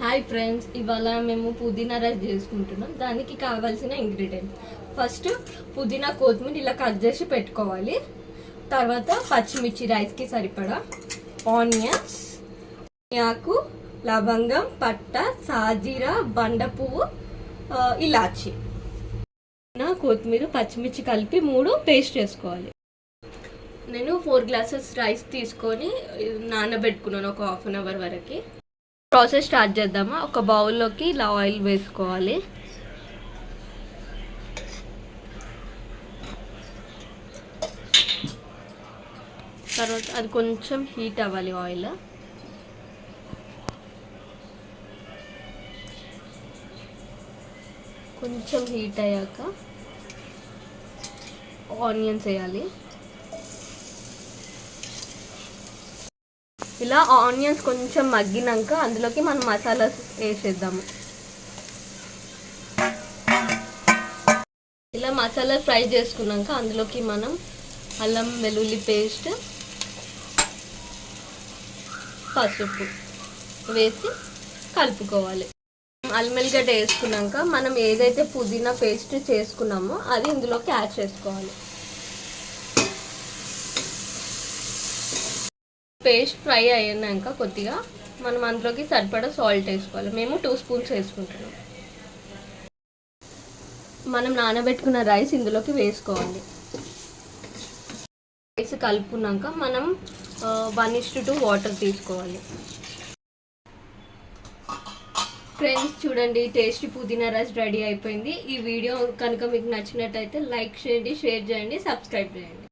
Hi friends, ఇవాళ మేము పుదీనా రైస్ చేసుకుంటున్నాం. దానికి కావాల్సిన ఇంగ్రీడియంట్స్ ఫస్ట్ పుదీనా కొత్తిమీర ఇలా కట్ చేసి పెట్టుకోవాలి. తర్వాత పచ్చిమిర్చి రైస్కి సరిపడా, ఆనియన్స్, ఆకు, లవంగం, పట్ట, సాజీరా, బండ పువ్వు, ఇలాచి, కొత్తిమీర, పచ్చిమిర్చి కలిపి 3 పేస్ట్ చేసుకోవాలి. నేను 4 గ్లాసెస్ రైస్ తీసుకొని నానబెట్టుకున్నాను ఒక హాఫ్ అన్ అవర్ వరకు. ప్రాసెస్ స్టార్ట్ చేద్దామా. ఒక బౌల్లోకి ఇలా ఆయిల్ వేసుకోవాలి. తర్వాత అది కొంచెం హీట్ అవ్వాలి. ఆయిల్ కొంచెం హీట్ అయ్యాక ఆనియన్స్ వేయాలి. ఇలా ఆనియన్స్ కొంచెం మగ్గినాక అందులోకి మనం మసాలా వేసేద్దాము. ఇలా మసాలా ఫ్రై చేసుకున్నాక అందులోకి మనం అల్లం వెల్లుల్లి పేస్ట్, పసుపు వేసి కలుపుకోవాలి. అల్లం వెల్లిగడ్డ వేసుకున్నాక మనం ఏదైతే పుదీనా పేస్ట్ చేసుకున్నామో అది ఇందులోకి యాడ్ చేసుకోవాలి. పేస్ట్ ఫ్రై అయ్యాక కొద్దిగా మనం అందులోకి సరిపడా సాల్ట్ వేసుకోవాలి. మేము 2 స్పూన్స్ వేసుకుంటున్నాం. మనం నానబెట్టుకున్న రైస్ ఇందులోకి వేసుకోవాలి. రైస్ కలుపుకున్నాక మనం 1:2 వాటర్ తీసుకోవాలి. ఫ్రెండ్స్ చూడండి, టేస్టీ పుదీనా రైస్ రెడీ అయిపోయింది. ఈ వీడియో కనుక మీకు నచ్చినట్టయితే లైక్ చేయండి, షేర్ చేయండి, సబ్స్క్రైబ్ చేయండి.